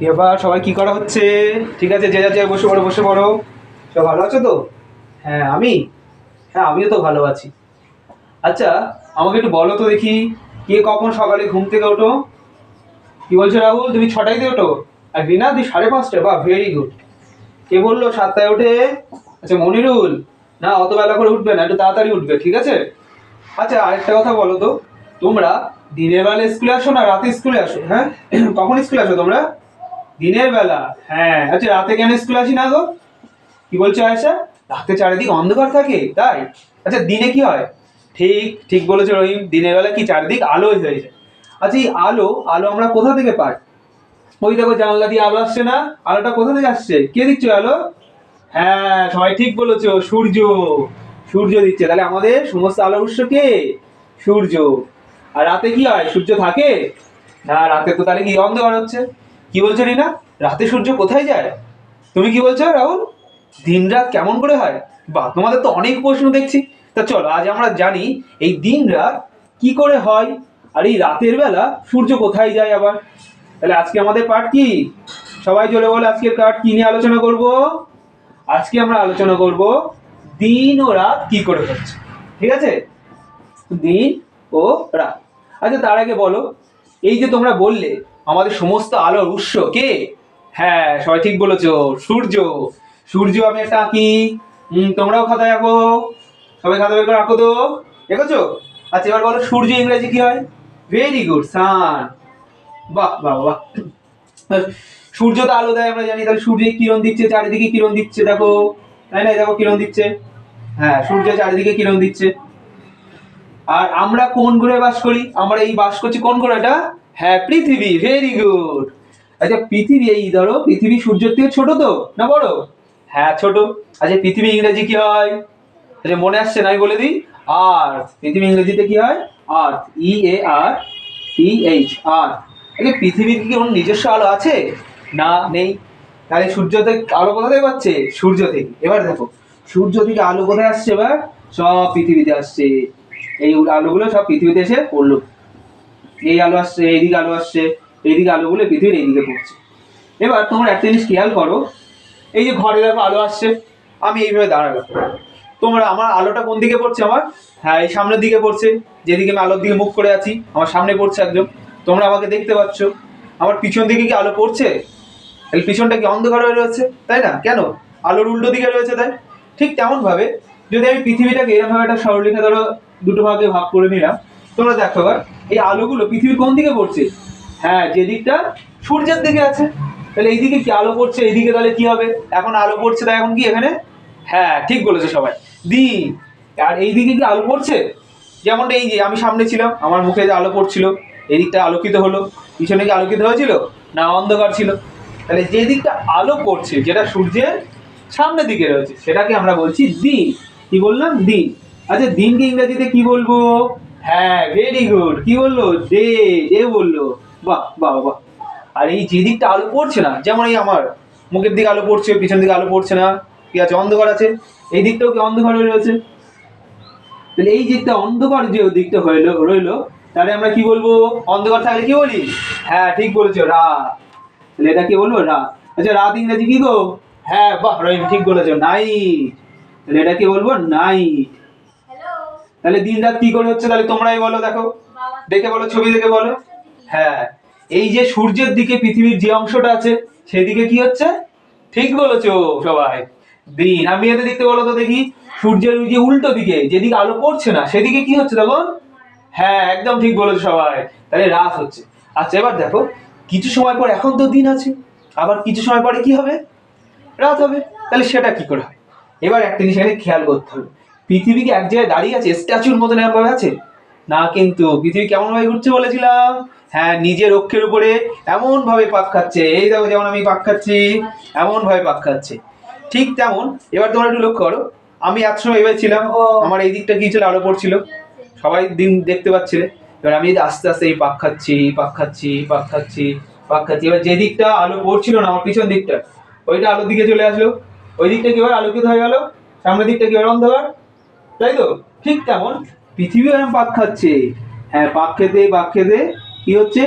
এবার সবাই কি করা হচ্ছে? ঠিক আছে, যে যার জায়গায় বসে পড়ো, বসে পড়ো। সব ভালো আছো তো? হ্যাঁ হ্যাঁ আমিও তো ভালো আছি। আচ্ছা, আমাকে একটু বলো তো দেখি, কে কখন সকালে ঘুম থেকে ওঠো? কি বলছো রাহুল, তুমি ছটায় দিয়ে ওঠো? আর রিনা তুই 5:30? বাহ, ভেরি গুড। কে বললো 7টায় ওঠে? আচ্ছা মনিরুল। না, অত বেলা করে উঠবে না, একটু তাড়াতাড়ি উঠবে, ঠিক আছে? আচ্ছা আরেকটা কথা বলো তো, তোমরা দিনের বেলা স্কুলে আসো না রাতে স্কুলে আসো? হ্যাঁ কখন স্কুলে আসো তোমরা? দিনের বেলা? হ্যাঁ, আচ্ছা রাতে কেন স্কুলে আসি না গো? কি বলছো আয়েশা? রাতে চারিদিক অন্ধকার থাকে তাই? আচ্ছা দিনে কি হয়? ঠিক ঠিক বলেছো রহিম, দিনের বেলা কি চারিদিক আলোই হয়ে যায়। আচ্ছা এই আলো আলো আমরা কোথা থেকে পাই? ওই দেখো জানলা দিয়ে আলো আসছে না? আলোটা কোথা থেকে আসছে? কে দিচ্ছে আলো? হ্যাঁ সবাই ঠিক বলেছো, সূর্য। সূর্য দিচ্ছে, তাহলে আমাদের সমস্ত আলোর উৎস কে? সূর্য। আর রাতে কি হয়, সূর্য থাকে? না, রাতে তো তাহলে কি অন্ধকার হচ্ছে। কি বলছো রিনা? রাতে সূর্য কোথায় যায়? তুমি কি বলছো রাহুল? দিন রাত কেমন করে হয়? বাহ, তোমাদের তো অনেক প্রশ্ন দেখছি। তা চলো আজ আমরা জানি এই দিন রাত কি করে হয়, আর এই রাতের বেলা সূর্য কোথায় যায় আবার। তাহলে আজকে আমাদের পাঠ কি? সবাই চলে বলে আজকের পাঠ কি নিয়ে আলোচনা করব? আজকে আমরা আলোচনা করব দিন ও রাত কি করে হচ্ছে। ঠিক আছে, দিন ও রাত। আচ্ছা তার আগে বলো, এই যে তোমরা বললে আমাদের সমস্ত আলোর উৎস কে? হ্যাঁ সবাই ঠিক বলেছো, সূর্য। সূর্য আমি একটা আঁকি। তোমরাও খাতায় আঁকো। সবাই খাতা বের করে আঁকো তো। দেখেছো? আচ্ছা এবার বলো সূর্য ইংরেজি কি হয়? ভেরি গুড, সান। বাহ বাহ বাহ। সূর্য তো আলো দেয় আমরা জানি, তাহলে সূর্য কিরণ দিচ্ছে, চারিদিকে কিরণ দিচ্ছে দেখো। তাই না? দেখো কিরণ দিচ্ছে। হ্যাঁ সূর্য চারিদিকে কিরণ দিচ্ছে। আর আমরা কোন গ্রহে বাস করি? আমরা এই বাস করছি কোন গ্রহ এটা? হ্যাঁ পৃথিবী, ভেরি গুড। আচ্ছা পৃথিবী, এই ধরো পৃথিবী সূর্যের থেকে ছোট তো না বড়? হ্যাঁ ছোট। আচ্ছা পৃথিবী ইংরেজি কি হয়? আচ্ছা মনে আসছে না, আমি বলে দিই। আর্থ। পৃথিবী ইংরেজিতে কি হয়? আর্থ, EARTH, আর্থ। আচ্ছা পৃথিবীর কি কোনো নিজস্ব আলো আছে? না, নেই। তাহলে সূর্য থেকে আলো কোথা থেকে পাচ্ছে? সূর্য থেকে। এবার দেখো সূর্য থেকে আলো কোথায় আসছে? এবার সব পৃথিবীতে আসছে। এই আলোগুলো সব পৃথিবীতে এসে পড়লো। এই আলো আসছে, এইদিকে আলো আসছে, এইদিকে আলোগুলো পৃথিবীর এইদিকে পড়ছে। এবার তোমরা একটা জিনিস খেয়াল করো, এই যে ঘরে দেখো আলো আসছে, আমি এইভাবে দাঁড়ালাম, তোমরা আমার আলোটা কোন দিকে পড়ছে আমার? হ্যাঁ এই সামনের দিকে পড়ছে। যেদিকে আমি আলোর দিকে মুখ করে আছি আমার সামনে পড়ছে একদম। তোমরা আমাকে দেখতে পাচ্ছ। আমার পিছন দিকে কি আলো পড়ছে? তাহলে পিছনটা কি অন্ধকার হয়ে রয়েছে, তাই না? কেন? আলোর উল্টো দিকে রয়েছে তাই। ঠিক তেমন ভাবে যদি আমি পৃথিবীটাকে এরকম ভাবে একটা সরলরেখা ধরো দুটো ভাগে ভাগ করে নিলাম, তোমরা দেখো এবার এই আলোগুলো পৃথিবীর কোন দিকে পড়ছে? হ্যাঁ যে দিকটা সূর্যের দিকে আছে। তাহলে এইদিকে কি আলো পড়ছে, এইদিকে তাহলে কি হবে? এখন আলো পড়ছে, তাই এখন কি এখানে? হ্যাঁ ঠিক বলেছে সবাই, দিন। আর এইদিকে কি আলো পড়ছে? যেমনটা এই যে আমি সামনে ছিলাম, আমার মুখে যে আলো পড়ছিল, এদিকটা আলোকিত হলো। পিছনে কি আলোকিত হয়েছিল? না, অন্ধকার ছিল। তাহলে যে দিকটা আলো পড়ছে, যেটা সূর্যের সামনের দিকে রয়েছে, সেটাকে আমরা বলছি দিন। কি বললাম? দিন। আচ্ছা দিনকে ইংরেজিতে কি বলবো? হ্যাঁ ভেরি গুড, কি বললো? ডে। ডে বললো। বাহ বাহ বাহ। আর এই যে দিকটা আলো পড়ছে না, যেমন এই আমার মুখের দিকে আলো পড়ছে, পিছন দিকে আলো পড়ছে না, কি আছে? অন্ধকার আছে। এই দিকটাও কি অন্ধকার হয়ে রয়েছে? তাহলে এই দিকটা অন্ধকার, যে দিকটা হইলো রইলো, তাহলে আমরা কি বলবো? অন্ধকার থাকলে কি বলি? হ্যাঁ ঠিক বলেছো, রাত। তাহলে এটা কি বলবো? রাত। আচ্ছা রাত ইংরেজি কি গো? হ্যাঁ বাহ রহিম, ঠিক বলেছো, নাইট। তাহলে এটা কি বলবো? নাইট। তাহলে দিন রাত কি করে হচ্ছে তাহলে তোমরাই বলো, দেখো দেখে বলো, ছবি দেখে বলো। হ্যাঁ এই যে সূর্যের দিকে পৃথিবীর যে অংশটা আছে সেদিকে কি হচ্ছে? ঠিক বলেছো সবাই, দিন। আমি এতে দেখতে বলো তো দেখি, সূর্যের ওই যে উল্টো দিকে যেদিকে আলো পড়ছে না সেদিকে কি হচ্ছে তখন? হ্যাঁ একদম ঠিক বলেছো সবাই, তাহলে রাত হচ্ছে। আচ্ছা এবার দেখো, কিছু সময় পর, এখন তো দিন আছে, আবার কিছু সময় পরে কি হবে? রাত হবে। তাহলে সেটা কি করে হয়? এবার একটা জিনিস এখানে খেয়াল করতে হবে, পৃথিবী কি এক জায়গায় দাঁড়িয়ে আছে স্ট্যাচুর মতন এরকম ভাবে আছে? না, কিন্তু পৃথিবী কেমন ভাবে ঘুরছে বলেছিলাম? হ্যাঁ নিজের অক্ষের উপরে এমন ভাবে পাক খাচ্ছে, এই দেখো যেমন আমি পাক খাচ্ছি, এমন ভাবে পাক খাচ্ছে। ঠিক তেমন এবার তোমরা একটু লক্ষ্য করো, আমি এক সময় এবার ছিলাম, আমার এই দিকটা কি ছিল? আলো পড়ছিল, সবাই দিন দেখতে পাচ্ছিলে। এবার আমি আস্তে আস্তে এই পাক খাচ্ছি, পাক খাচ্ছি, পাক খাচ্ছি, পাক খাচ্ছি। এবার যে দিকটা আলো পড়ছিল না, আমার পিছন দিকটা, ওইটা আলোর দিকে চলে আসলো। ওই দিকটা কি এবার আলোকিত হয়ে গেল, সামনের দিকটা কি এবার অন্ধকার, তাই তো? ঠিক তেমন পৃথিবী এরকম পাক খাচ্ছে। হ্যাঁ পাক খেতে পাক খেতে কি হচ্ছে?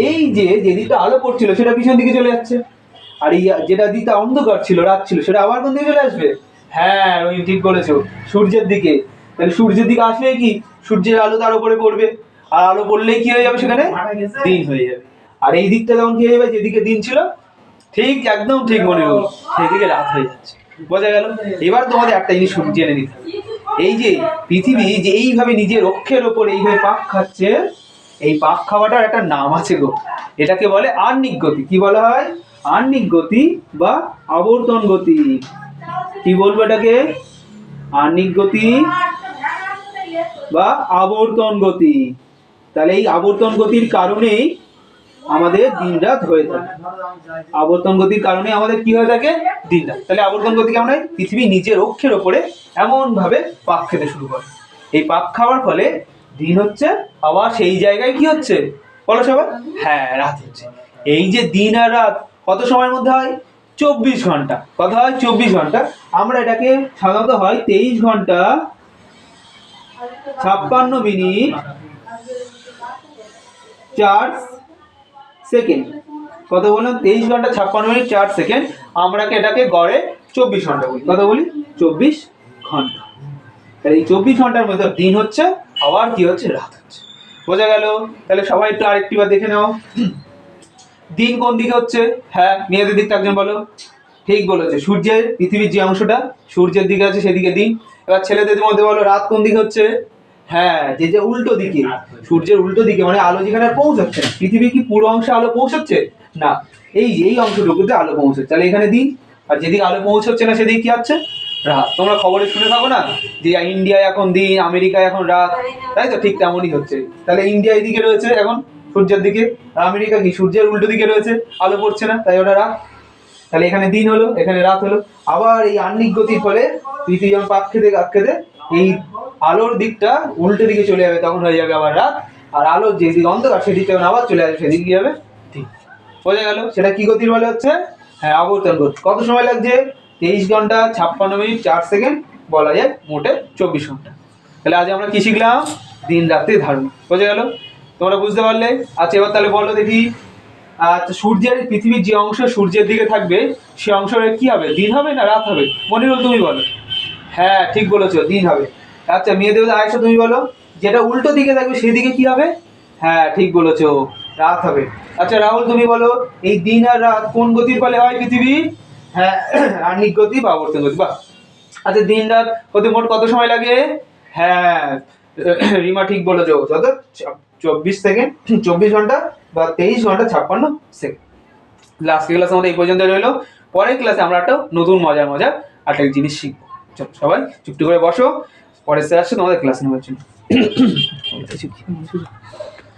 এই যে দিকটা আলো পড়ছিল সেটা পিছন দিকে চলে যাচ্ছে, আর এই যেটা দিকটা অন্ধকার ছিল, রাত ছিল, সেটা আবার কোন দিকে চলে আসবে? হ্যাঁ, ওই ঠিক বলেছো, সূর্যের দিকে। তাহলে সূর্যের দিকে আসলে কি সূর্যের আলো তার উপরে পড়বে, আর আলো পড়লেই কি হয়ে যাবে সেখানে দিন হয়ে যাবে। আর এই দিকটা যখন কি হয়ে যাবে, যেদিকে দিন ছিল ঠিক একদম ঠিক মনে হলো সেদিকে রাত হয়ে যাচ্ছে। বোঝা গেল? এবার তোমাদের একটা জিনিস জেনে নিতে হবে, এই যে পৃথিবী যে এইভাবে নিজের অক্ষের ওপর এইভাবে পাক খাচ্ছে, এই পাক খাওয়াটার একটা নাম আছে গো, এটাকে বলে আহ্নিক গতি। কি বলা হয়? আহ্নিক গতি বা আবর্তন গতি। কি বলবো এটাকে? আহ্নিক গতি বা আবর্তন গতি। তাহলে এই আবর্তন গতির কারণেই আমাদের দিন রাত হয়ে থাকে। আবর্তন গতির কারণে আমাদের কি হয়ে থাকে? দিন রাত। তাহলে আবর্তন গতি কেমন হয়? পৃথিবী নিজের অক্ষের ওপরে এমন ভাবে পাক খেতে শুরু করে, এই পাক খাওয়ার ফলে দিন হচ্ছে, আবার সেই জায়গায় কি হচ্ছে বলো সবাই? হ্যাঁ, রাত হচ্ছে। এই যে দিন আর রাত কত সময়ের মধ্যে হয়? 24 ঘন্টা। কত হয়? 24 ঘন্টা। আমরা এটাকে সাধারণত হয় 23 ঘন্টা 56 মিনিট 4 সেকেন্ড। কত বললাম? 23 ঘন্টা 56 মিনিট 4 সেকেন্ড। আমরা এটাকে গড়ে 24 ঘন্টা বলি। কত বলি? 24 ঘন্টা। তাহলে এই 24 ঘন্টার মধ্যে দিন হচ্ছে, আবার কি হচ্ছে? রাত হচ্ছে। বোঝা গেল? তাহলে সবাই একটু আরেকটিবার দেখে নাও, দিন কোন দিকে হচ্ছে? হ্যাঁ, মেয়েদের দিকটা একজন বলো। ঠিক বলেছে, সূর্যের পৃথিবীর যে অংশটা সূর্যের দিকে আছে সেদিকে দিন। এবার ছেলেদের মধ্যে বলো, রাত কোন দিকে হচ্ছে? হ্যাঁ, যে উল্টো দিকে, সূর্যের উল্টো দিকে, মানে আলো যেখানে পৌঁছাচ্ছে না। পৃথিবী কি পুরো অংশে আলো পৌঁছাচ্ছে না, এই অংশটুকুতে আলো পৌঁছাচ্ছে, তাহলে এখানে দিন। আর যেদিকে আলো পৌঁছাচ্ছে না সেদিকে কি আছে? রাত। তোমরা খবরে শুনে থাকো না যে ইন্ডিয়ায় এখন দিন, আমেরিকায় এখন রাত, তাই তো? ঠিক তেমনই হচ্ছে। তাহলে ইন্ডিয়া এদিকে রয়েছে এখন সূর্যের দিকে, আর আমেরিকা কি সূর্যের উল্টো দিকে রয়েছে, আলো পড়ছে না, তাই ওটা রাত। তাহলে এখানে দিন হলো, এখানে রাত হলো। আবার এই আহ্নিক গতির ফলে পৃথিবী যখন পাক খেতে এই আলোর দিকটা উল্টো দিকে চলে যাবে, তখন হয়ে যাবে আবার রাত। আর আলোর যেদিকে অন্ধকার সেদিকে যখন আবার চলে আসবে সেদিকে কি হবে? দিন। বোঝা গেল? সেটা কি গতির বলে হচ্ছে? হ্যাঁ, আবর্তন গতি। কত সময় লাগছে? 23 ঘন্টা 56 মিনিট 4 সেকেন্ড, বলা যায় মোটে 24 ঘন্টা। তাহলে আজ আমরা কি শিখলাম? দিন রাতের ধারণা। বোঝা গেল? তোমরা বুঝতে পারলে? আচ্ছা, এবার তাহলে বলো দেখি, সূর্যের পৃথিবীর যে অংশ সূর্যের দিকে থাকবে সে অংশের কি হবে? দিন হবে না রাত হবে? মনিরুল তুমি বলো। হ্যাঁ, ঠিক বলেছো, দিন হবে। আচ্ছা, মেয়েদের আয়েশা তুমি বলো, যেটা উল্টো দিকে থাকবে সেদিকে কি হবে? হ্যাঁ, ঠিক বলেছো, রাত হবে। আচ্ছা, রাহুল তুমি বলো, এই দিন আর রাত কোন গতির ফলে হয় পৃথিবী? হ্যাঁ, আহ্নিক গতি বা আবর্তন গতি। বাহ। আচ্ছা, দিন রাত হতে মোট কত সময় লাগে? হ্যাঁ, রিমা ঠিক বলেছো, যত 24 সেকেন্ড, 24 ঘন্টা বা 23 ঘন্টা 56 সেকেন্ড। আজকের ক্লাস আমাদের এই পর্যন্ত রইলো। পরের ক্লাসে আমরা একটা নতুন মজার একটা জিনিস শিখবো। চলো সবাই চুপটি করে বসো, পরের স্যার আসছে তোমাদের ক্লাস নেওয়ার জন্য।